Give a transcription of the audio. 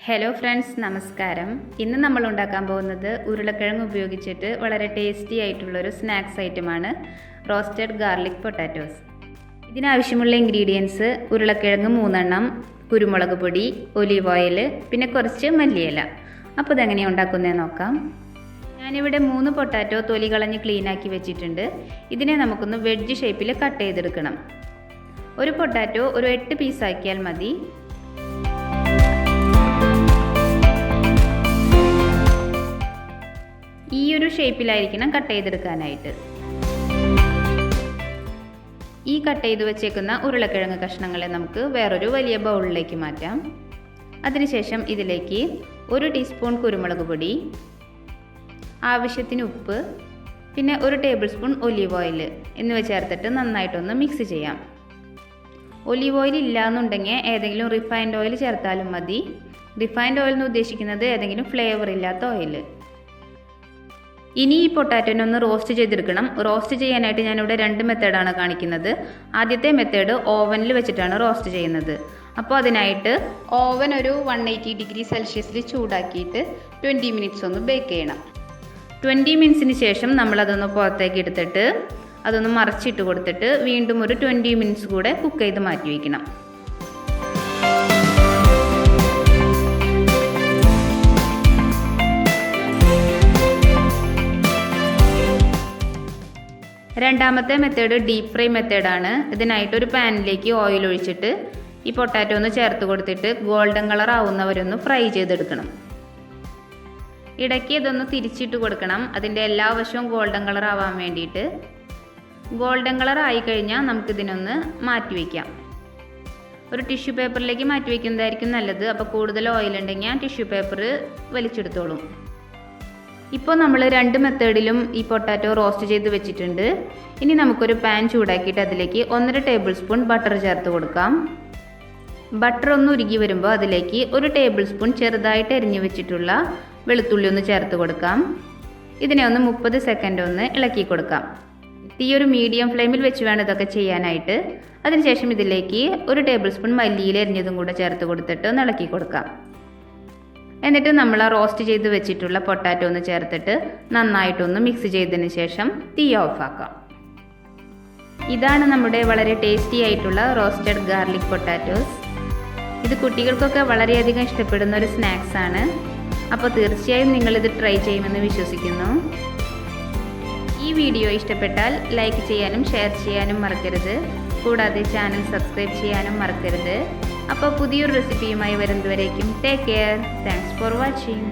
Hello friends, നമസ്കാരം. ഇന്ന് നമ്മൾ ഉണ്ടാക്കാൻ പോകുന്നത് ഉരുളക്കിഴങ്ങ് ഉപയോഗിച്ചിട്ട് വളരെ ടേസ്റ്റി ആയിട്ടുള്ളൊരു സ്നാക്സ് ഐറ്റമാണ് റോസ്റ്റഡ് ഗാർലിക് പൊട്ടാറ്റോസ്. ഇതിനാവശ്യമുള്ള ഇൻഗ്രീഡിയൻസ് ഉരുളക്കിഴങ്ങ് 3 എണ്ണം, കുരുമുളക് പൊടി, ഒലീവ് ഓയിൽ, പിന്നെ കുറച്ച് മല്ലിയില. അപ്പോൾ ഇതെങ്ങനെയാണ് ഉണ്ടാക്കുന്നതെന്ന് നോക്കാം. ഞാനിവിടെ 3 പൊട്ടാറ്റോ തൊലി കളഞ്ഞ് ക്ലീനാക്കി വെച്ചിട്ടുണ്ട്. ഇതിനെ നമുക്കൊന്ന് വെഡ്ജ് ഷേപ്പിൽ കട്ട് ചെയ്തെടുക്കണം. ഒരു പൊട്ടാറ്റോ ഒരു 8 പീസാക്കിയാൽ മതി. ഈ ഒരു ഷേപ്പിലായിരിക്കണം കട്ട് ചെയ്തെടുക്കാനായിട്ട്. ഈ കട്ട് ചെയ്ത് വെച്ചേക്കുന്ന ഉരുളക്കിഴങ്ങ് കഷ്ണങ്ങളെ നമുക്ക് വേറൊരു വലിയ ബൗളിലേക്ക് മാറ്റാം. അതിനുശേഷം ഇതിലേക്ക് 1 ടീസ്പൂൺ കുരുമുളക് പൊടി, ആവശ്യത്തിന് ഉപ്പ്, പിന്നെ 1 ടേബിൾ സ്പൂൺ ഒലീവ് ഓയിൽ എന്നിവ ചേർത്തിട്ട് നന്നായിട്ടൊന്ന് മിക്സ് ചെയ്യാം. ഒലീവ് ഓയിൽ ഇല്ല എന്നുണ്ടെങ്കിൽ ഏതെങ്കിലും റിഫൈൻഡ് ഓയിൽ ചേർത്താലും മതി. റിഫൈൻഡ് ഓയിൽ എന്ന് ഉദ്ദേശിക്കുന്നത് ഏതെങ്കിലും ഫ്ലേവർ ഇല്ലാത്ത ഓയിൽ. ഇനി ഈ പൊട്ടാറ്റോനെ ഒന്ന് റോസ്റ്റ് ചെയ്തെടുക്കണം. റോസ്റ്റ് ചെയ്യാനായിട്ട് ഞാനിവിടെ 2 മെത്തേഡാണ് കാണിക്കുന്നത്. ആദ്യത്തെ മെത്തേഡ് ഓവനിൽ വെച്ചിട്ടാണ് റോസ്റ്റ് ചെയ്യുന്നത്. അപ്പോൾ അതിനായിട്ട് ഓവൻ ഒരു 180 ഡിഗ്രി സെൽഷ്യസിൽ ചൂടാക്കിയിട്ട് 20 മിനിറ്റ്സ് ഒന്ന് ബേക്ക് ചെയ്യണം. 20 മിനിറ്റ്സിന് ശേഷം നമ്മളതൊന്ന് പുറത്തേക്ക് എടുത്തിട്ട് അതൊന്ന് മറച്ചിട്ട് കൊടുത്തിട്ട് വീണ്ടും ഒരു 20 മിനിറ്റ്സ് കൂടെ കുക്ക് ചെയ്ത് മാറ്റി വയ്ക്കണം. രണ്ടാമത്തെ മെത്തേഡ് ഡീപ്പ് ഫ്രൈ മെത്തേഡാണ്. ഇതിനായിട്ട് ഒരു പാനിലേക്ക് ഓയിൽ ഒഴിച്ചിട്ട് ഈ പൊട്ടാറ്റോ ഒന്ന് ചേർത്ത് കൊടുത്തിട്ട് ഗോൾഡൻ കളർ ആവുന്നവരൊന്ന് ഫ്രൈ ചെയ്തെടുക്കണം. ഇടയ്ക്ക് ഇതൊന്ന് തിരിച്ചിട്ട് കൊടുക്കണം, അതിൻ്റെ എല്ലാ വശവും ഗോൾഡൻ കളർ ആവാൻ വേണ്ടിയിട്ട്. ഗോൾഡൻ കളർ ആയിക്കഴിഞ്ഞാൽ നമുക്കിതിനൊന്ന് മാറ്റി വയ്ക്കാം. ഒരു ടിഷ്യൂ പേപ്പറിലേക്ക് മാറ്റി വയ്ക്കുന്നതായിരിക്കും നല്ലത്. അപ്പോൾ കൂടുതൽ ഓയിൽ ഉണ്ടെങ്കിൽ ആ ടിഷ്യൂ പേപ്പർ വലിച്ചെടുത്തോളും. ഇപ്പോൾ നമ്മൾ 2 മെത്തേഡിലും ഈ പൊട്ടാറ്റോ റോസ്റ്റ് ചെയ്ത് വെച്ചിട്ടുണ്ട്. ഇനി നമുക്കൊരു പാൻ ചൂടാക്കിയിട്ട് അതിലേക്ക് 1.5 ടേബിൾ സ്പൂൺ ബട്ടർ ചേർത്ത് കൊടുക്കാം. ബട്ടർ ഒന്ന് ഉരുകി വരുമ്പോൾ അതിലേക്ക് 1 ടേബിൾ സ്പൂൺ ചെറുതായിട്ട് അരിഞ്ഞു വെച്ചിട്ടുള്ള വെളുത്തുള്ളി ഒന്ന് ചേർത്ത് കൊടുക്കാം. ഇതിനെ ഒന്ന് 30 സെക്കൻഡ് ഒന്ന് ഇളക്കി കൊടുക്കാം. തീ ഒരു മീഡിയം ഫ്ലെയിമിൽ വെച്ച് വേണം ഇതൊക്കെ ചെയ്യാനായിട്ട്. അതിനുശേഷം ഇതിലേക്ക് 1 ടേബിൾ സ്പൂൺ മല്ലിയില അരിഞ്ഞതും കൂടെ ചേർത്ത് കൊടുത്തിട്ട് ഒന്ന് ഇളക്കി കൊടുക്കാം. എന്നിട്ട് നമ്മൾ റോസ്റ്റ് ചെയ്ത് വെച്ചിട്ടുള്ള പൊട്ടാറ്റോ ഒന്ന് ചേർത്തിട്ട് നന്നായിട്ടൊന്ന് മിക്സ് ചെയ്തതിന് ശേഷം തീ ഓഫാക്കാം. ഇതാണ് നമ്മുടെ വളരെ ടേസ്റ്റി ആയിട്ടുള്ള റോസ്റ്റഡ് ഗാർലിക് പൊട്ടാറ്റോസ്. ഇത് കുട്ടികൾക്കൊക്കെ വളരെയധികം ഇഷ്ടപ്പെടുന്ന ഒരു സ്നാക്സ് ആണ്. അപ്പോൾ തീർച്ചയായും നിങ്ങളിത് ട്രൈ ചെയ്യുമെന്ന് വിശ്വസിക്കുന്നു. ഈ വീഡിയോ ഇഷ്ടപ്പെട്ടാൽ ലൈക്ക് ചെയ്യാനും ഷെയർ ചെയ്യാനും മറക്കരുത്. കൂടാതെ ചാനൽ സബ്സ്ക്രൈബ് ചെയ്യാനും മറക്കരുത്. അപ്പോൾ പുതിയൊരു റെസിപ്പിയുമായി വരുന്നതുവരേക്കും take care. Thanks for watching.